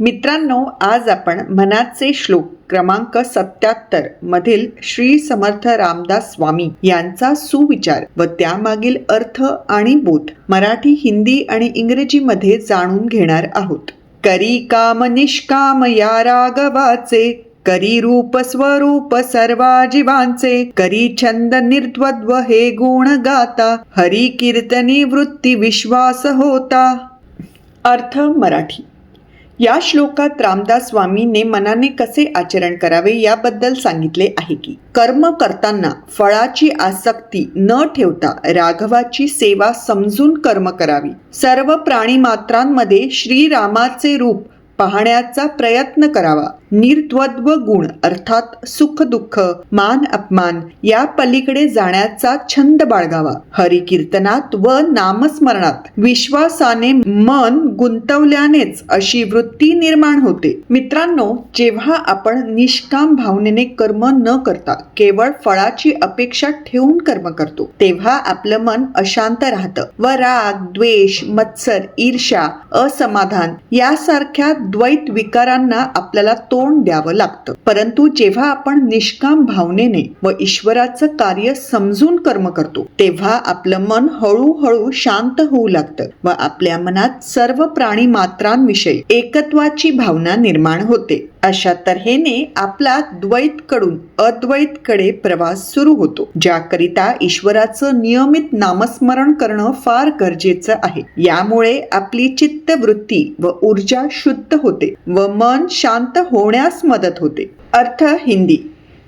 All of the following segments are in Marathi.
मित्रांनो, आज आपण मनाचे श्लोक क्रमांक 77 मधील श्री समर्थ रामदास स्वामी यांचा सुविचार व त्यामागील अर्थ आणि बोध मराठी, हिंदी आणि इंग्रजीमध्ये जाणून घेणार आहोत. करी काम निष्काम या राघवाचे, करी रूप स्वरूप सर्वा जीवांचे, करी छंद निर्द्वंद्व हे गुण गाता, हरी कीर्तनी वृत्ती विश्वास होता. अर्थ मराठी. या श्लोकात रामदास स्वामींनी मनाने कसे आचरण करावे याबद्दल सांगितले आहे की कर्म करताना फळाची आसक्ती न ठेवता राघवाची सेवा समजून कर्म करावी. सर्व प्राणी मात्रांमध्ये श्रीरामाचे रूप पाहण्याचा प्रयत्न करावा. निर्द्वंद्व गुण अर्थात सुख दुःख, मान अपमान या पलीकडे जाण्याचा छंद बाळगावा. हरिकीर्तनात व नामस्मरणात विश्वासाने मन गुंतवल्यानेच अशी वृत्ती निर्माण होते. मित्रांनो, जेव्हा आपण निष्काम भावनेने कर्म न करता केवळ फळाची अपेक्षा ठेवून कर्म करतो, तेव्हा आपलं मन अशांत राहतं व राग, द्वेष, मत्सर, ईर्ष्या, असमाधान यासारख्या द्वैत विकारांना आपल्याला तोंड द्यावं लागतं. परंतु जेव्हा आपण निष्काम भावनेने व ईश्वराचं कार्य समजून कर्म करतो, तेव्हा आपलं मन हळूहळू शांत होऊ लागतं व आपल्या मनात सर्व प्राणी मात्रांविषयी एकत्वाची भावना निर्माण होते. अशा तऱ्हेने आपला द्वैत कडून अद्वैत कडे प्रवास सुरू होतो, ज्याकरिता ईश्वराचं नियमित नामस्मरण करणं फार गरजेचं आहे. यामुळे आपली चित्तवृत्ती व ऊर्जा शुद्ध होते व मन शांत होण्यास मदत होते. अर्थ हिंदी.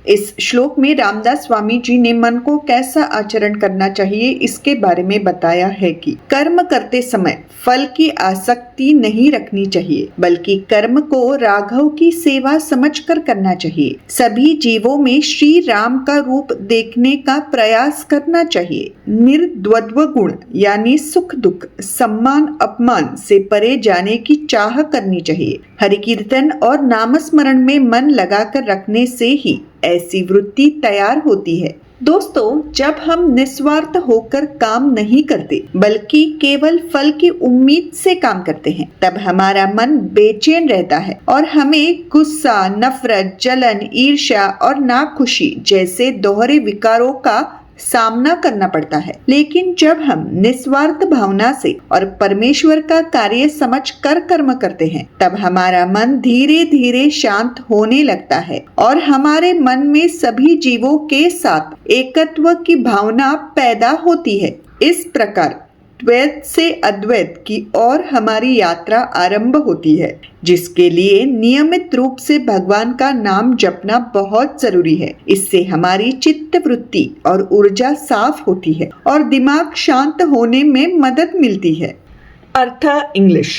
इस श्लोक में रामदास स्वामी जी ने मन को कैसा आचरण करना चाहिए इसके बारे में बताया है कि कर्म करते समय फल की आसक्ति नहीं रखनी चाहिए, बल्कि कर्म को राघव की सेवा समझकर करना चाहिए. सभी जीवों में श्री राम का रूप देखने का प्रयास करना चाहिए. निर्द्वंद्व गुण यानी सुख दुख, सम्मान अपमान से परे जाने की चाह करनी चाहिए. हरिकीर्तन और नामस्मरण में मन लगाकर रखने से ही ऐसी वृत्ति तैयार होती है. दोस्तों, जब हम निस्वार्थ होकर काम नहीं करते बल्कि केवल फल की उम्मीद से काम करते हैं, तब हमारा मन बेचैन रहता है और हमें गुस्सा, नफरत, जलन, ईर्ष्या और नाखुशी जैसे दोहरे विकारों का सामना करना पड़ता है. लेकिन जब हम निस्वार्थ भावना से और परमेश्वर का कार्य समझ कर कर्म करते हैं, तब हमारा मन धीरे धीरे शांत होने लगता है और हमारे मन में सभी जीवों के साथ एकत्व की भावना पैदा होती है. इस प्रकार द्वैत से अद्वैत की ओर हमारी यात्रा आरंभ होती है, जिसके लिए नियमित रूप से भगवान का नाम जपना बहुत जरूरी है. इससे हमारी चित्त वृत्ति और ऊर्जा साफ होती है और दिमाग शांत होने में मदद मिलती है. अर्थ English.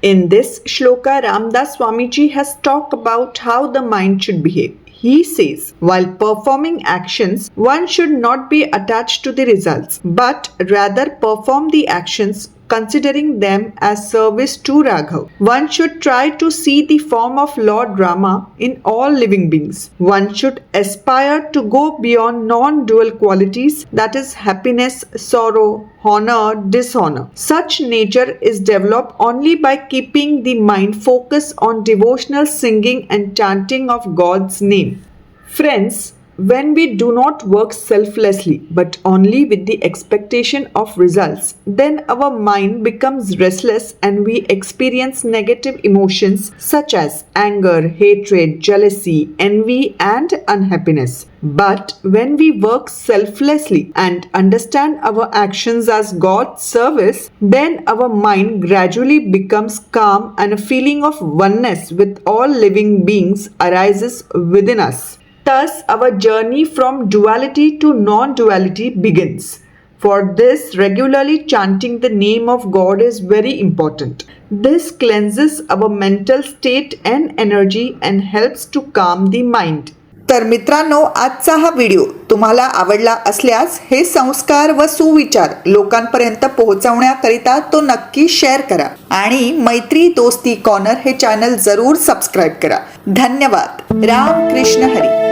In this shloka, Ramdas Swamiji has talked about how the mind should behave. He says, while performing actions, one should not be attached to the results, but rather perform the actions considering them as service to Raghav. One should try to see the form of Lord Rama in all living beings. One should aspire to go beyond non-dual qualities, that is happiness, sorrow, honor, dishonor. Such nature is developed only by keeping the mind focused on devotional singing and chanting of God's name. Friends, when we do not work selflessly but only with the expectation of results, then our mind becomes restless and we experience negative emotions such as anger, hatred, jealousy, envy, and unhappiness. But when we work selflessly and understand our actions as God's service, then our mind gradually becomes calm and a feeling of oneness with all living beings arises within us. Thus, our journey from duality to non-duality begins. For this, regularly chanting the name of God is very important. This cleanses our mental state and energy and helps to calm the mind. तर मित्रांनो, आजचा हा व्हिडिओ तुम्हाला आवडला असल्यास हे संस्कार व सुविचार लोकांपर्यंत पोहोचवण्याकरिता तो नक्की शेअर करा आणि मैत्री दोस्ती कॉर्नर हे चॅनल जरूर सबस्क्राईब करा. धन्यवाद. राम कृष्ण हरी.